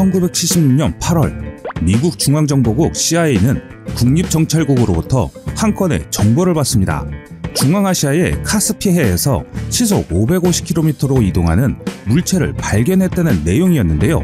1976년 8월 미국 중앙정보국 CIA는 국립정찰국으로부터 한 건의 정보를 받습니다. 중앙아시아의 카스피해에서 시속 550km로 이동하는 물체를 발견했다는 내용이었는데요.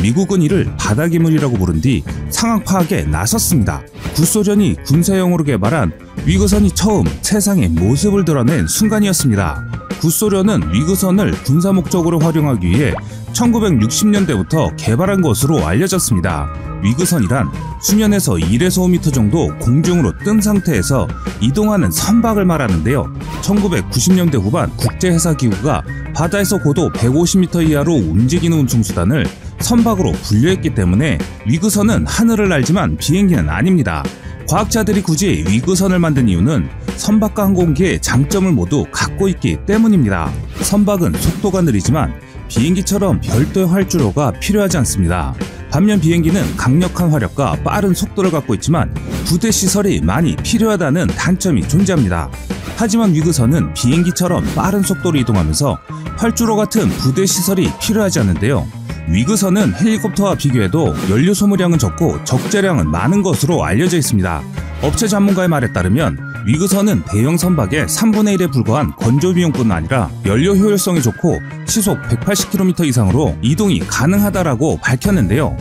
미국은 이를 바다기물이라고 부른 뒤 상황 파악에 나섰습니다. 구소련이 군사용으로 개발한 위그선이 처음 세상의 모습을 드러낸 순간이었습니다. 구소련은 위그선을 군사 목적으로 활용하기 위해 1960년대부터 개발한 것으로 알려졌습니다. 위그선이란 수면에서 1에서 5m 정도 공중으로 뜬 상태에서 이동하는 선박을 말하는데요. 1990년대 후반 국제해사기구가 바다에서 고도 150m 이하로 움직이는 운송수단을 선박으로 분류했기 때문에 위그선은 하늘을 날지만 비행기는 아닙니다. 과학자들이 굳이 위그선을 만든 이유는 선박과 항공기의 장점을 모두 갖고 있기 때문입니다. 선박은 속도가 느리지만 비행기처럼 별도의 활주로가 필요하지 않습니다. 반면 비행기는 강력한 화력과 빠른 속도를 갖고 있지만 부대 시설이 많이 필요하다는 단점이 존재합니다. 하지만 위그선은 비행기처럼 빠른 속도로 이동하면서 활주로 같은 부대 시설이 필요하지 않는데요. 위그선은 헬리콥터와 비교해도 연료 소모량은 적고 적재량은 많은 것으로 알려져 있습니다. 업체 전문가의 말에 따르면 위그선은 대형 선박의 3분의 1에 불과한 건조 비용뿐 아니라 연료 효율성이 좋고 시속 180km 이상으로 이동이 가능하다라고 밝혔는데요.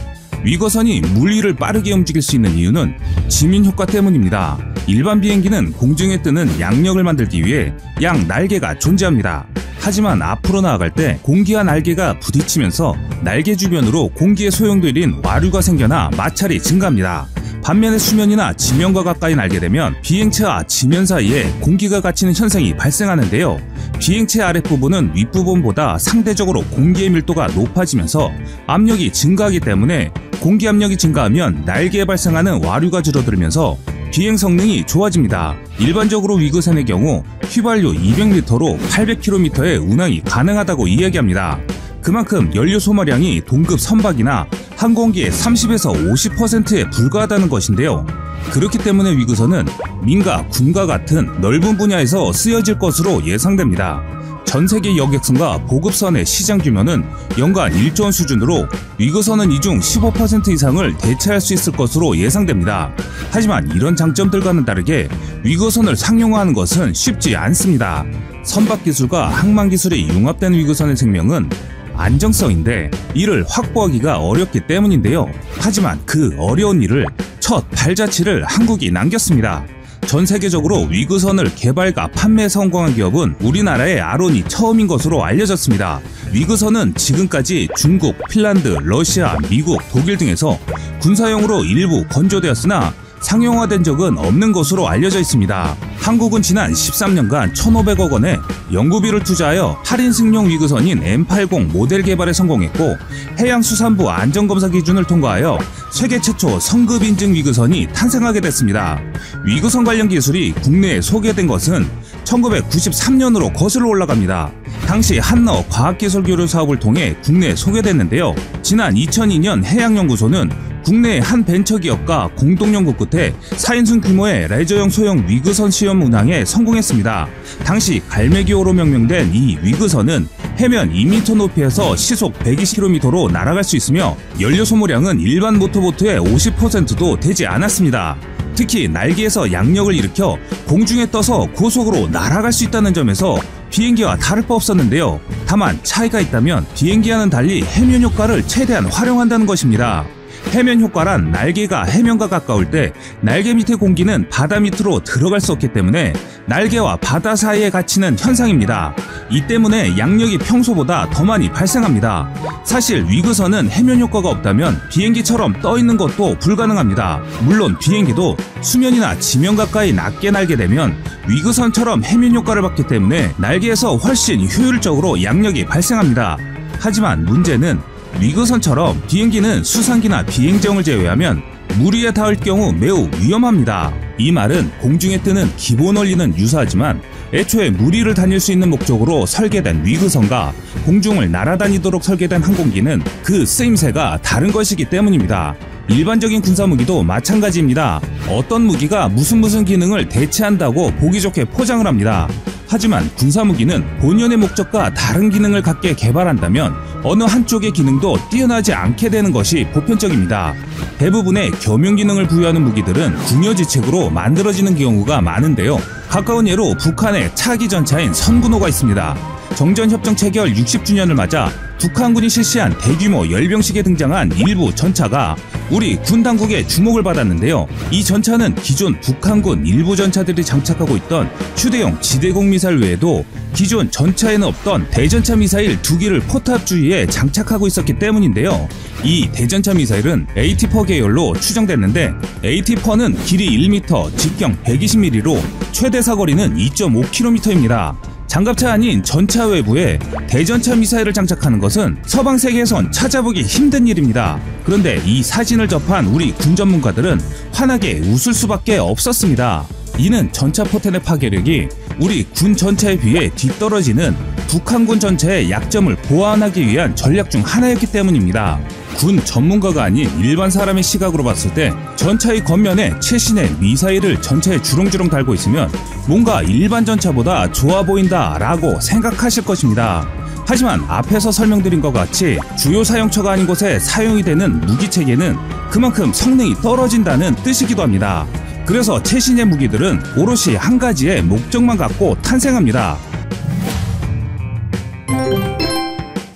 위그선이 물 위를 빠르게 움직일 수 있는 이유는 지민 효과 때문입니다. 일반 비행기는 공중에 뜨는 양력을 만들기 위해 양 날개가 존재합니다. 하지만 앞으로 나아갈 때 공기와 날개가 부딪히면서 날개 주변으로 공기에 소용돌인 와류가 생겨나 마찰이 증가합니다. 반면에 수면이나 지면과 가까이 날게 되면 비행체와 지면 사이에 공기가 갇히는 현상이 발생하는데요. 비행체 아랫부분은 윗부분보다 상대적으로 공기의 밀도가 높아지면서 압력이 증가하기 때문에 공기 압력이 증가하면 날개에 발생하는 와류가 줄어들면서 비행 성능이 좋아집니다. 일반적으로 위그선의 경우 휘발유 200리터로 800km의 운항이 가능하다고 이야기합니다. 그만큼 연료 소모량이 동급 선박이나 항공기의 30에서 50%에 불과하다는 것인데요. 그렇기 때문에 위그선은 민가, 군과 같은 넓은 분야에서 쓰여질 것으로 예상됩니다. 전 세계 여객선과 보급선의 시장 규모는 연간 1조 원 수준으로 위그선은 이 중 15% 이상을 대체할 수 있을 것으로 예상됩니다. 하지만 이런 장점들과는 다르게 위그선을 상용화하는 것은 쉽지 않습니다. 선박 기술과 항만 기술이 융합된 위그선의 생명은 안정성인데 이를 확보하기가 어렵기 때문인데요. 하지만 그 어려운 일을 첫 발자취를 한국이 남겼습니다. 전 세계적으로 위그선을 개발과 판매에 성공한 기업은 우리나라의 아론이 처음인 것으로 알려졌습니다. 위그선은 지금까지 중국, 핀란드, 러시아, 미국, 독일 등에서 군사용으로 일부 건조되었으나 상용화된 적은 없는 것으로 알려져 있습니다. 한국은 지난 13년간 1,500억 원의 연구비를 투자하여 8인승용 위그선인 M80 모델 개발에 성공했고 해양수산부 안전검사 기준을 통과하여 세계 최초 성급 인증 위그선이 탄생하게 됐습니다. 위그선 관련 기술이 국내에 소개된 것은 1993년으로 거슬러 올라갑니다. 당시 한너 과학기술교류 사업을 통해 국내에 소개됐는데요. 지난 2002년 해양연구소는 국내의 한 벤처기업과 공동연구 끝에 4인승 규모의 레저용 소형 위그선 시험 운항에 성공했습니다. 당시 갈매기호로 명명된 이 위그선은 해면 2m 높이에서 시속 120km로 날아갈 수 있으며 연료 소모량은 일반 모터보트의 50%도 되지 않았습니다. 특히 날개에서 양력을 일으켜 공중에 떠서 고속으로 날아갈 수 있다는 점에서 비행기와 다를 바 없었는데요. 다만 차이가 있다면 비행기와는 달리 해면 효과를 최대한 활용한다는 것입니다. 해면 효과란 날개가 해면과 가까울 때 날개 밑의 공기는 바다 밑으로 들어갈 수 없기 때문에 날개와 바다 사이에 갇히는 현상입니다. 이 때문에 양력이 평소보다 더 많이 발생합니다. 사실 위그선은 해면 효과가 없다면 비행기처럼 떠 있는 것도 불가능합니다. 물론 비행기도 수면이나 지면 가까이 낮게 날게 되면 위그선처럼 해면 효과를 받기 때문에 날개에서 훨씬 효율적으로 양력이 발생합니다. 하지만 문제는 위그선처럼 비행기는 수상기나 비행정을 제외하면 물 위에 닿을 경우 매우 위험합니다. 이 말은 공중에 뜨는 기본 원리는 유사하지만 애초에 물 위를 다닐 수 있는 목적으로 설계된 위그선과 공중을 날아다니도록 설계된 항공기는 그 쓰임새가 다른 것이기 때문입니다. 일반적인 군사무기도 마찬가지입니다. 어떤 무기가 무슨 기능을 대체한다고 보기 좋게 포장을 합니다. 하지만 군사무기는 본연의 목적과 다른 기능을 갖게 개발한다면 어느 한쪽의 기능도 뛰어나지 않게 되는 것이 보편적입니다. 대부분의 겸용 기능을 부여하는 무기들은 궁여지책으로 만들어지는 경우가 많은데요. 가까운 예로 북한의 차기 전차인 선군호가 있습니다. 정전협정 체결 60주년을 맞아 북한군이 실시한 대규모 열병식에 등장한 일부 전차가 우리 군 당국의 주목을 받았는데요. 이 전차는 기존 북한군 일부 전차들이 장착하고 있던 휴대용 지대공 미사일 외에도 기존 전차에는 없던 대전차 미사일 2기를 포탑 주위에 장착하고 있었기 때문인데요. 이 대전차 미사일은 AT-4 계열로 추정됐는데 AT-4는 길이 1m, 직경 120mm로 최대 사거리는 2.5km입니다. 장갑차 아닌 전차 외부에 대전차 미사일을 장착하는 것은 서방 세계에선 찾아보기 힘든 일입니다. 그런데 이 사진을 접한 우리 군 전문가들은 환하게 웃을 수밖에 없었습니다. 이는 전차 포탄의 파괴력이 우리 군 전차에 비해 뒤떨어지는 북한군 전차의 약점을 보완하기 위한 전략 중 하나였기 때문입니다. 군 전문가가 아닌 일반 사람의 시각으로 봤을 때 전차의 겉면에 최신의 미사일을 전차에 주렁주렁 달고 있으면 뭔가 일반 전차보다 좋아 보인다 라고 생각하실 것입니다. 하지만 앞에서 설명드린 것 같이 주요 사용처가 아닌 곳에 사용이 되는 무기체계는 그만큼 성능이 떨어진다는 뜻이기도 합니다. 그래서 최신의 무기들은 오롯이 한 가지의 목적만 갖고 탄생합니다.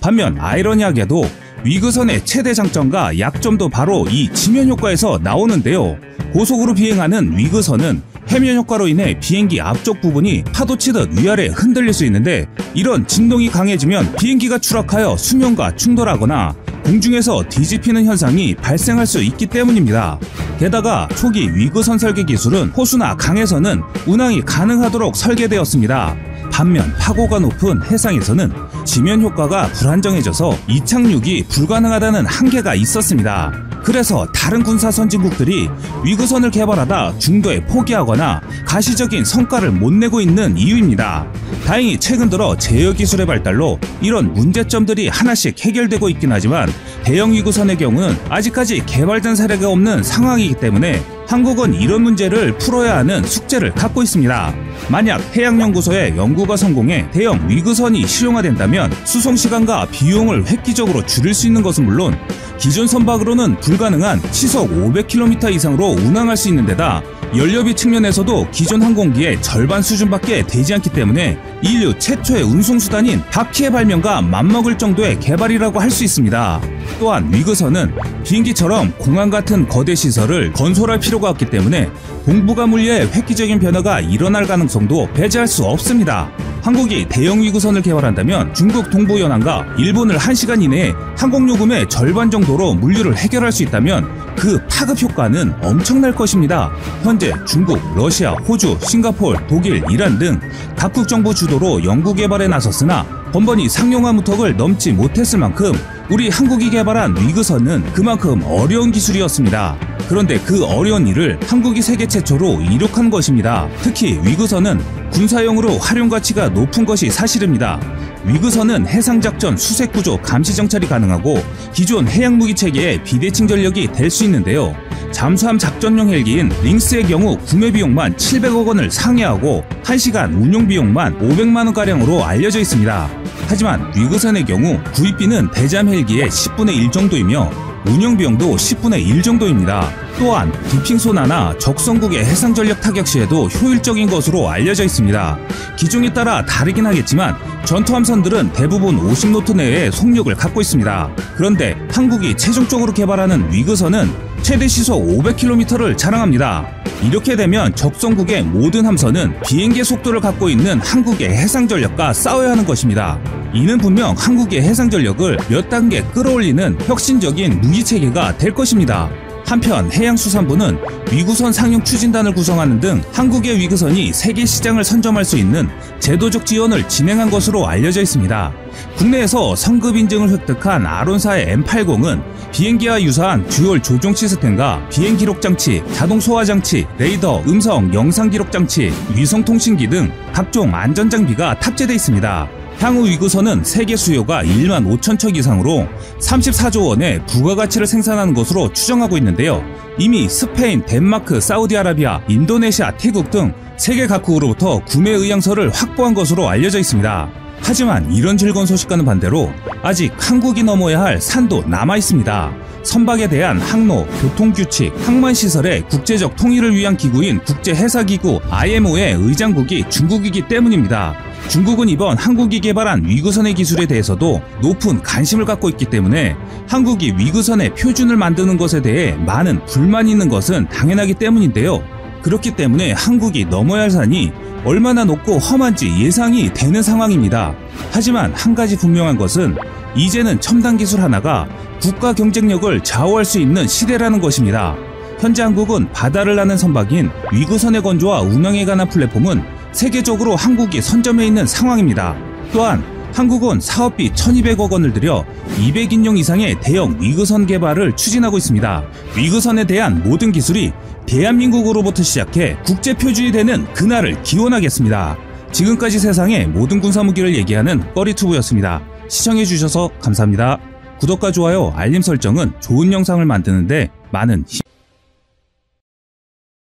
반면 아이러니하게도 위그선의 최대 장점과 약점도 바로 이 지면 효과에서 나오는데요. 고속으로 비행하는 위그선은 해면 효과로 인해 비행기 앞쪽 부분이 파도치듯 위아래 흔들릴 수 있는데 이런 진동이 강해지면 비행기가 추락하여 수면과 충돌하거나 공중에서 뒤집히는 현상이 발생할 수 있기 때문입니다. 게다가 초기 위그선 설계 기술은 호수나 강에서는 운항이 가능하도록 설계되었습니다. 반면 파고가 높은 해상에서는 지면 효과가 불안정해져서 이착륙이 불가능하다는 한계가 있었습니다. 그래서 다른 군사 선진국들이 위그선을 개발하다 중도에 포기하거나 가시적인 성과를 못 내고 있는 이유입니다. 다행히 최근 들어 제어 기술의 발달로 이런 문제점들이 하나씩 해결되고 있긴 하지만 대형 위그선의 경우는 아직까지 개발된 사례가 없는 상황이기 때문에 한국은 이런 문제를 풀어야 하는 숙제를 갖고 있습니다. 만약 해양연구소의 연구가 성공해 대형 위그선이 실용화된다면 수송시간과 비용을 획기적으로 줄일 수 있는 것은 물론 기존 선박으로는 불가능한 시속 500km 이상으로 운항할 수 있는 데다 연료비 측면에서도 기존 항공기의 절반 수준밖에 되지 않기 때문에 인류 최초의 운송수단인 바퀴의 발명과 맞먹을 정도의 개발이라고 할 수 있습니다. 또한 위그선은 비행기처럼 공항 같은 거대 시설을 건설할 필요가 없기 때문에 동북아 물리의 획기적인 변화가 일어날 가능성도 배제할 수 없습니다. 한국이 대형 위그선을 개발한다면 중국 동부 연안과 일본을 1시간 이내에 항공요금의 절반 정도로 물류를 해결할 수 있다면 그 파급 효과는 엄청날 것입니다. 현재 중국, 러시아, 호주, 싱가포르, 독일, 이란 등 각국 정부 주도로 연구 개발에 나섰으나 번번이 상용화 무턱을 넘지 못했을 만큼 우리 한국이 개발한 위그선은 그만큼 어려운 기술이었습니다. 그런데 그 어려운 일을 한국이 세계 최초로 이룩한 것입니다. 특히 위그선은 군사용으로 활용 가치가 높은 것이 사실입니다. 위그선은 해상작전 수색구조 감시정찰이 가능하고 기존 해양무기체계의 비대칭 전력이 될 수 있는데요. 잠수함 작전용 헬기인 링스의 경우 구매 비용만 700억 원을 상회하고 1시간 운용 비용만 500만 원가량으로 알려져 있습니다. 하지만 위그선의 경우 구입비는 대잠 헬기의 10분의 1 정도이며 운영 비용도 10분의 1 정도입니다. 또한 디핑소나나 적성국의 해상전력 타격 시에도 효율적인 것으로 알려져 있습니다. 기종에 따라 다르긴 하겠지만 전투함선들은 대부분 50노트 내외의 속력을 갖고 있습니다. 그런데 한국이 최종적으로 개발하는 위그선은 최대 시속 500km를 자랑합니다. 이렇게 되면 적성국의 모든 함선은 비행기의 속도를 갖고 있는 한국의 해상전력과 싸워야 하는 것입니다. 이는 분명 한국의 해상전력을 몇 단계 끌어올리는 혁신적인 무기체계가 될 것입니다. 한편 해양수산부는 위구선 상용 추진단을 구성하는 등 한국의 위그선이 세계 시장을 선점할 수 있는 제도적 지원을 진행한 것으로 알려져 있습니다. 국내에서 성급 인증을 획득한 아론사의 M80은 비행기와 유사한 듀얼 조종 시스템과 비행 기록 장치, 자동 소화 장치, 레이더, 음성, 영상 기록 장치, 위성 통신기 등 각종 안전 장비가 탑재되어 있습니다. 향후 위구선은 세계 수요가 1만 5천 척 이상으로 34조 원의 부가가치를 생산하는 것으로 추정하고 있는데요. 이미 스페인, 덴마크, 사우디아라비아, 인도네시아, 태국 등 세계 각국으로부터 구매 의향서를 확보한 것으로 알려져 있습니다. 하지만 이런 즐거운 소식과는 반대로 아직 한국이 넘어야 할 산도 남아 있습니다. 선박에 대한 항로, 교통규칙, 항만시설의 국제적 통일을 위한 기구인 국제해사기구 IMO의 의장국이 중국이기 때문입니다. 중국은 이번 한국이 개발한 위구선의 기술에 대해서도 높은 관심을 갖고 있기 때문에 한국이 위구선의 표준을 만드는 것에 대해 많은 불만이 있는 것은 당연하기 때문인데요. 그렇기 때문에 한국이 넘어야 할 산이 얼마나 높고 험한지 예상이 되는 상황입니다. 하지만 한 가지 분명한 것은 이제는 첨단 기술 하나가 국가 경쟁력을 좌우할 수 있는 시대라는 것입니다. 현재 한국은 바다를 나는 선박인 위구선의 건조와 운영에 관한 플랫폼은 세계적으로 한국이 선점해 있는 상황입니다. 또한 한국은 사업비 1,200억 원을 들여 200인용 이상의 대형 위구선 개발을 추진하고 있습니다. 위구선에 대한 모든 기술이 대한민국으로부터 시작해 국제표준이 되는 그날을 기원하겠습니다. 지금까지 세상의 모든 군사무기를 얘기하는 꺼리투브였습니다. 시청해주셔서 감사합니다. 구독과 좋아요, 알림 설정은 좋은 영상을 만드는데 많은 힘...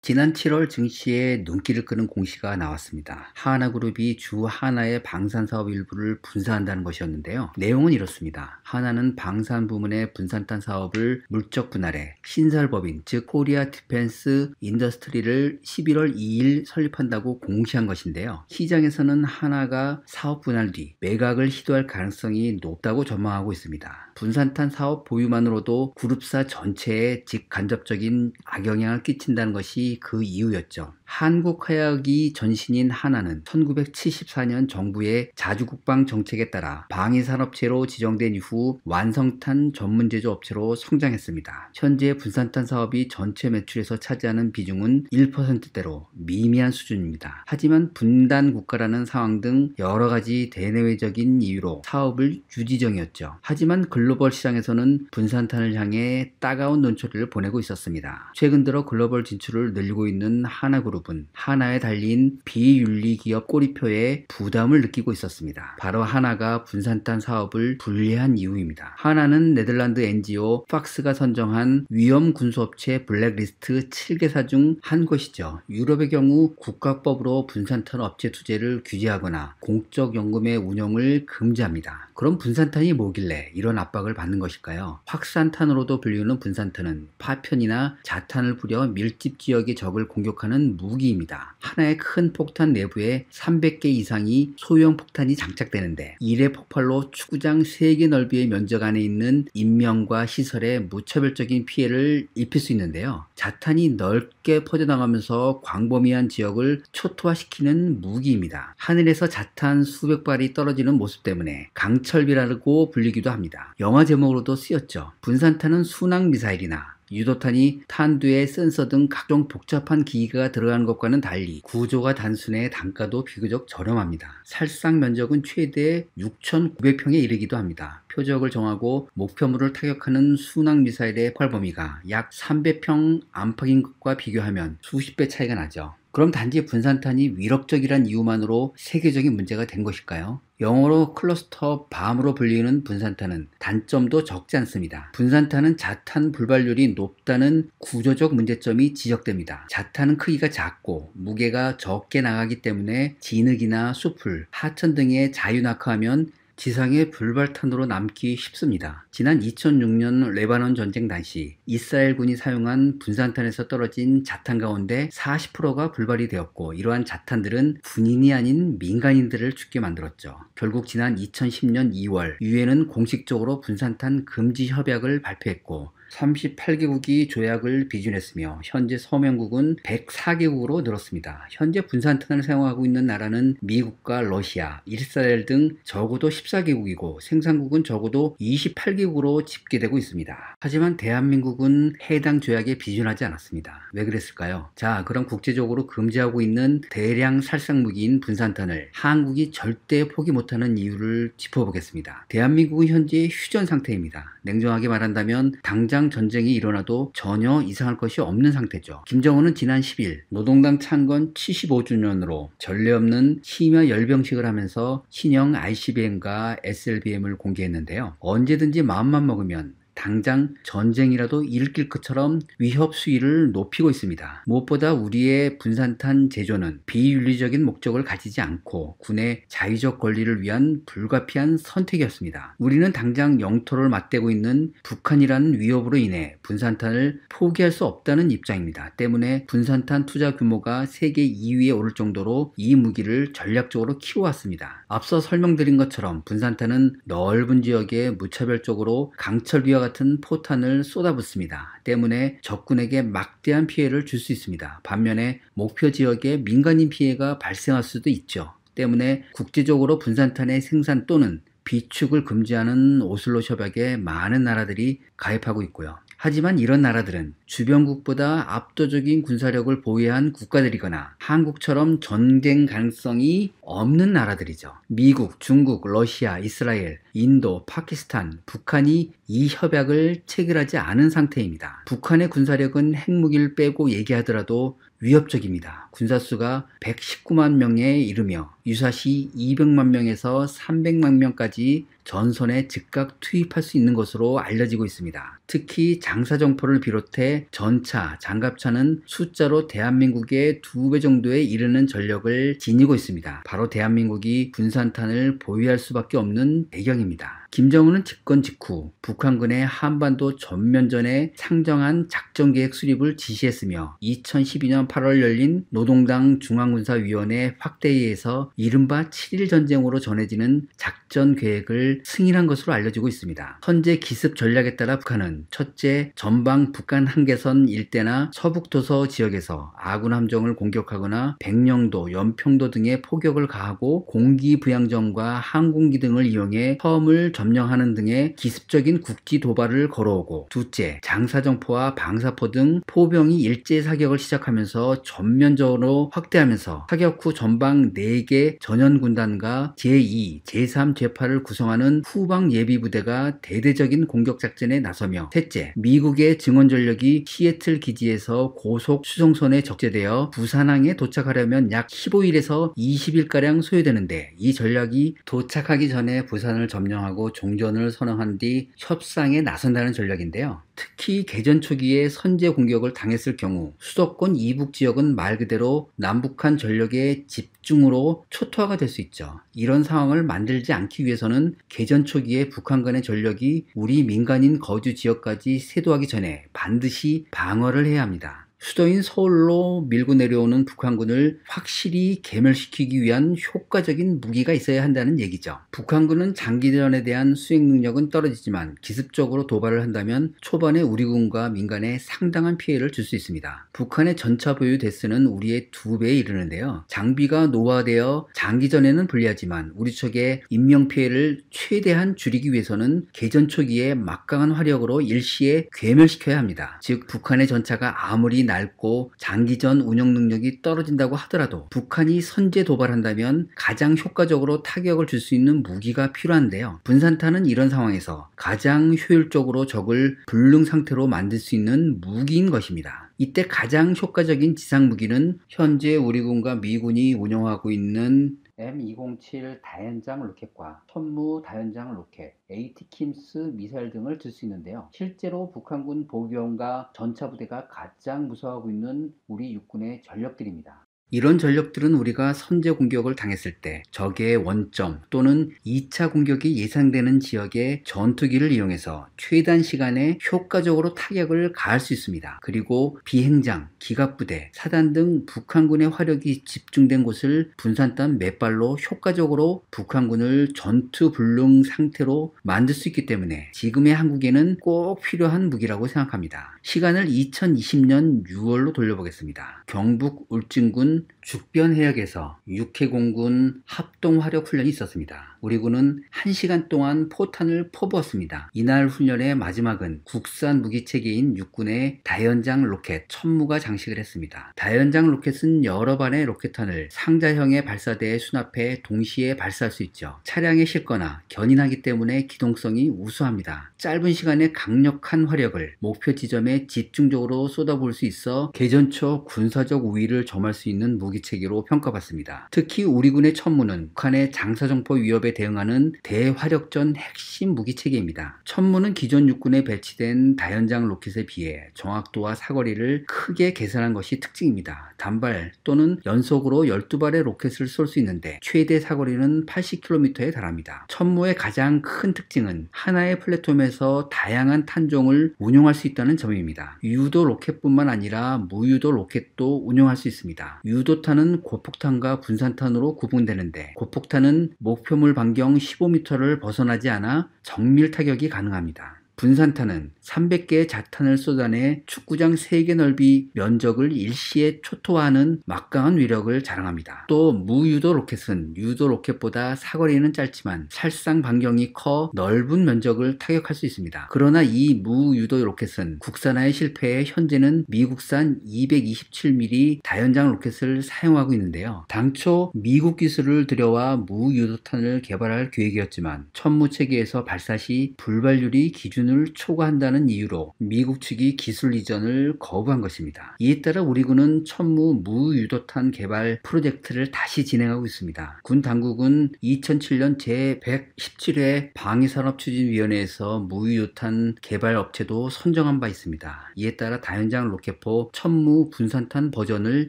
지난 7월 증시에 눈길을 끄는 공시가 나왔습니다. 하나그룹이 주 하나의 방산사업 일부를 분사한다는 것이었는데요. 내용은 이렇습니다. 하나는 방산 부문의 분산탄 사업을 물적 분할해 신설법인 즉 코리아 디펜스 인더스트리를 11월 2일 설립한다고 공시한 것인데요. 시장에서는 하나가 사업 분할 뒤 매각을 시도할 가능성이 높다고 전망하고 있습니다. 분산탄 사업 보유만으로도 그룹사 전체에 직간접적인 악영향을 끼친다는 것이 그 이유였죠. 한국화약이 전신인 하나는 1974년 정부의 자주국방 정책에 따라 방위산업체로 지정된 이후 완성탄 전문 제조업체로 성장했습니다. 현재 분산탄 사업이 전체 매출에서 차지하는 비중은 1%대로 미미한 수준입니다. 하지만 분단 국가라는 상황 등 여러 가지 대내외적인 이유로 사업을 유지정이었죠. 하지만 글로벌 시장에서는 분산탄을 향해 따가운 눈초리를 보내고 있었습니다. 최근 들어 글로벌 진출을 늘리고 있는 하나그룹은 하나에 달린 비윤리 기업 꼬리표에 부담을 느끼고 있었습니다. 바로 하나가 분산탄 사업을 분리한 이유입니다. 하나는 네덜란드 NGO 팍스가 선정한 위험 군수업체 블랙리스트 7개사 중 한 곳이죠. 유럽의 경우 국가법으로 분산탄 업체 투자를 규제하거나 공적 연금의 운영을 금지합니다. 그럼 분산탄이 뭐길래 이런 압박을 받는 것일까요? 확산탄으로도 불리는 분산탄은 파편이나 자탄을 뿌려 밀집 지역의 적을 공격하는 무기입니다. 하나의 큰 폭탄 내부에 300개 이상이 소형 폭탄이 장착되는데 일의 폭발로 축구장 3개 넓이의 면적 안에 있는 인명과 시설에 무차별적인 피해를 입힐 수 있는데요. 자탄이 넓게 퍼져나가면서 광범위한 지역을 초토화시키는 무기입니다. 하늘에서 자탄 수백 발이 떨어지는 모습 때문에 강철비라고 불리기도 합니다. 영화 제목으로도 쓰였죠. 분산탄은 순항 미사일이나 유도탄이 탄두에 센서 등 각종 복잡한 기기가 들어가는 것과는 달리 구조가 단순해 단가도 비교적 저렴합니다. 살상 면적은 최대 6,900평에 이르기도 합니다. 표적을 정하고 목표물을 타격하는 순항 미사일의 폭발 범위가 약 300평 안팎인 것과 비교하면 수십 배 차이가 나죠. 그럼 단지 분산탄이 위력적이란 이유만으로 세계적인 문제가 된 것일까요? 영어로 클러스터 밤으로 불리는 분산탄은 단점도 적지 않습니다. 분산탄은 자탄 불발률이 높다는 구조적 문제점이 지적됩니다. 자탄은 크기가 작고 무게가 적게 나가기 때문에 진흙이나 숲을, 하천 등에 자유낙하하면 지상의 불발탄으로 남기 쉽습니다. 지난 2006년 레바논 전쟁 당시 이스라엘군이 사용한 분산탄에서 떨어진 자탄 가운데 40%가 불발이 되었고 이러한 자탄들은 군인이 아닌 민간인들을 죽게 만들었죠. 결국 지난 2010년 2월 유엔은 공식적으로 분산탄 금지 협약을 발표했고 38개국이 조약을 비준했으며 현재 서명국은 104개국으로 늘었습니다. 현재 분산탄을 사용하고 있는 나라는 미국과 러시아, 이스라엘 등 적어도 14개국이고 생산국은 적어도 28개국으로 집계되고 있습니다. 하지만 대한민국은 해당 조약에 비준하지 않았습니다. 왜 그랬을까요? 자, 그럼 국제적으로 금지하고 있는 대량 살상무기인 분산탄을 한국이 절대 포기 못하는 이유를 짚어보겠습니다. 대한민국은 현재 휴전 상태입니다. 냉정하게 말한다면 당장 당장 전쟁이 일어나도 전혀 이상할 것이 없는 상태죠. 김정은은 지난 10일 노동당 창건 75주년으로 전례 없는 심야 열병식을 하면서 신형 ICBM과 SLBM을 공개했는데요. 언제든지 마음만 먹으면 당장 전쟁이라도 일으킬 것처럼 위협 수위를 높이고 있습니다. 무엇보다 우리의 분산탄 제조는 비윤리적인 목적을 가지지 않고 군의 자유적 권리를 위한 불가피한 선택이었습니다. 우리는 당장 영토를 맞대고 있는 북한이라는 위협으로 인해 분산탄을 포기할 수 없다는 입장입니다. 때문에 분산탄 투자 규모가 세계 2위에 오를 정도로 이 무기를 전략적으로 키워왔습니다. 앞서 설명드린 것처럼 분산탄은 넓은 지역에 무차별적으로 강철비와 같은 포탄을 쏟아붓습니다. 때문에 적군에게 막대한 피해를 줄 수 있습니다. 반면에 목표 지역에 민간인 피해가 발생할 수도 있죠. 때문에 국제적으로 분산탄의 생산 또는 비축을 금지하는 오슬로 협약에 많은 나라들이 가입하고 있고요. 하지만 이런 나라들은 주변국보다 압도적인 군사력을 보유한 국가들이거나 한국처럼 전쟁 가능성이 없는 나라들이죠. 미국, 중국, 러시아, 이스라엘, 인도, 파키스탄, 북한이 이 협약을 체결하지 않은 상태입니다. 북한의 군사력은 핵무기를 빼고 얘기하더라도 위협적입니다. 군사수가 119만 명에 이르며 유사시 200만 명에서 300만 명까지 전선에 즉각 투입할 수 있는 것으로 알려지고 있습니다. 특히 장사정포를 비롯해 전차, 장갑차는 숫자로 대한민국의 2배 정도에 이르는 전력을 지니고 있습니다. 바로 대한민국이 분산탄을 보유할 수밖에 없는 배경입니다. 김정은은 집권 직후 북한군의 한반도 전면전에 상정한 작전계획 수립을 지시했으며 2012년 8월 열린 노동당 중앙군사위원회 확대회에서 이른바 7.1 전쟁으로 전해지는 작전계획을 승인한 것으로 알려지고 있습니다. 현재 기습 전략에 따라 북한은 첫째, 전방 북한 한계선 일대나 서북도서 지역에서 아군 함정을 공격하거나 백령도, 연평도 등의 포격을 가하고 공기부양정과 항공기 등을 이용해 섬을 점령하는 등의 기습적인 국지 도발을 걸어오고, 둘째, 장사정포와 방사포 등 포병이 일제 사격을 시작하면서 전면적으로 확대하면서 사격 후 전방 4개 전연군단과 제2, 제3, 제8을 구성하는 후방 예비부대가 대대적인 공격작전에 나서며, 셋째, 미국의 증원 전력이 시애틀 기지에서 고속 수송선에 적재되어 부산항에 도착하려면 약 15일에서 20일가량 소요되는데, 이 전략이 도착하기 전에 부산을 점령하고 종전을 선언한 뒤 협상에 나선다는 전략인데요. 특히 개전 초기에 선제 공격을 당했을 경우 수도권 이북 지역은 말 그대로 남북한 전력의 집중으로 초토화가 될 수 있죠. 이런 상황을 만들지 않기 위해서는 개전 초기에 북한군의 전력이 우리 민간인 거주 지역까지 세도하기 전에 반드시 방어를 해야 합니다. 수도인 서울로 밀고 내려오는 북한군을 확실히 괴멸시키기 위한 효과적인 무기가 있어야 한다는 얘기죠. 북한군은 장기전에 대한 수행 능력은 떨어지지만 기습적으로 도발을 한다면 초반에 우리 군과 민간에 상당한 피해를 줄 수 있습니다. 북한의 전차 보유 대수는 우리의 2배에 이르는데요. 장비가 노화되어 장기전에는 불리하지만 우리 측의 인명피해를 최대한 줄이기 위해서는 개전 초기에 막강한 화력으로 일시에 괴멸시켜야 합니다. 즉 북한의 전차가 아무리 낡고 장기전 운영 능력이 떨어진다고 하더라도 북한이 선제 도발한다면 가장 효과적으로 타격을 줄 수 있는 무기가 필요한데요. 분산탄은 이런 상황에서 가장 효율적으로 적을 불능 상태로 만들 수 있는 무기인 것입니다. 이때 가장 효과적인 지상 무기는 현재 우리 군과 미군이 운영하고 있는 M207 다연장 로켓과 천무 다연장 로켓, AT킴스 미사일 등을 들 수 있는데요. 실제로 북한군 보병과 전차부대가 가장 무서워하고 있는 우리 육군의 전력들입니다. 이런 전력들은 우리가 선제 공격을 당했을 때 적의 원점 또는 2차 공격이 예상되는 지역의 전투기를 이용해서 최단 시간에 효과적으로 타격을 가할 수 있습니다. 그리고 비행장, 기갑부대, 사단 등 북한군의 화력이 집중된 곳을 분산탄 몇 발로 효과적으로 북한군을 전투불능 상태로 만들 수 있기 때문에 지금의 한국에는 꼭 필요한 무기라고 생각합니다. 시간을 2020년 6월로 돌려보겠습니다. 경북 울진군 죽변해역에서 육해공군 합동화력훈련이 있었습니다. 우리 군은 1시간 동안 포탄을 퍼부었습니다. 이날 훈련의 마지막은 국산 무기체계인 육군의 다연장 로켓 천무가 장식을 했습니다. 다연장 로켓은 여러 발의 로켓탄을 상자형의 발사대에 수납해 동시에 발사할 수 있죠. 차량에 싣거나 견인하기 때문에 기동성이 우수합니다. 짧은 시간에 강력한 화력을 목표 지점에 집중적으로 쏟아부을 수 있어 개전 초 군사적 우위를 점할 수 있는 무기체계로 평가받습니다. 특히 우리 군의 천무는 북한의 장사정포 위협에 대응하는 대화력전 핵심 무기체계입니다. 천무는 기존 육군에 배치된 다연장 로켓에 비해 정확도와 사거리를 크게 개선한 것이 특징입니다. 단발 또는 연속으로 12발의 로켓을 쏠 수 있는데 최대 사거리는 80km에 달합니다. 천무의 가장 큰 특징은 하나의 플랫폼에서 다양한 탄종을 운용할 수 있다는 점입니다. 유도 로켓뿐만 아니라 무유도 로켓도 운용할 수 있습니다. 유도탄은 고폭탄과 분산탄으로 구분되는데 고폭탄은 목표물 반경 15m를 벗어나지 않아 정밀 타격이 가능합니다. 분산탄은 300개의 자탄을 쏟아내 축구장 3개 넓이 면적을 일시에 초토화하는 막강한 위력을 자랑합니다. 또 무유도 로켓은 유도 로켓보다 사거리는 짧지만 살상 반경이 커 넓은 면적을 타격할 수 있습니다. 그러나 이 무유도 로켓은 국산화에 실패해 현재는 미국산 227mm 다연장 로켓을 사용하고 있는데요. 당초 미국 기술을 들여와 무유도탄을 개발할 계획이었지만 천무 체계에서 발사 시 불발률이 기준을 초과한다는 이유로 미국 측이 기술 이전을 거부한 것입니다. 이에 따라 우리 군은 천무 무유도탄 개발 프로젝트를 다시 진행하고 있습니다. 군 당국은 2007년 제117회 방위산업추진위원회에서 무유도탄 개발 업체도 선정한 바 있습니다. 이에 따라 다연장 로켓포 천무 분산탄 버전을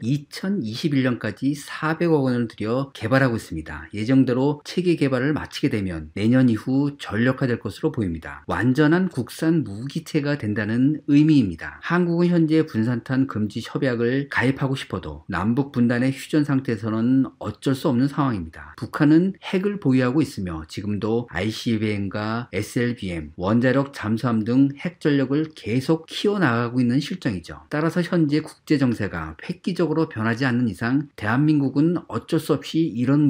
2021년까지 400억 원을 들여 개발하고 있습니다. 예정대로 체계 개발을 마치게 되면 내년 이후 전력화될 것으로 보입니다. 완전한 국산 무기체가 된다는 의미입니다. 한국은 현재 분산탄 금지 협약을 가입하고 싶어도 남북 분단의 휴전 상태에서는 어쩔 수 없는 상황입니다. 북한은 핵을 보유하고 있으며 지금도 ICBM과 SLBM, 원자력 잠수함 등 핵 전력을 계속 키워나가고 있는 실정이죠. 따라서 현재 국제 정세가 획기적으로 변하지 않는 이상 대한민국은 어쩔 수 없이 이런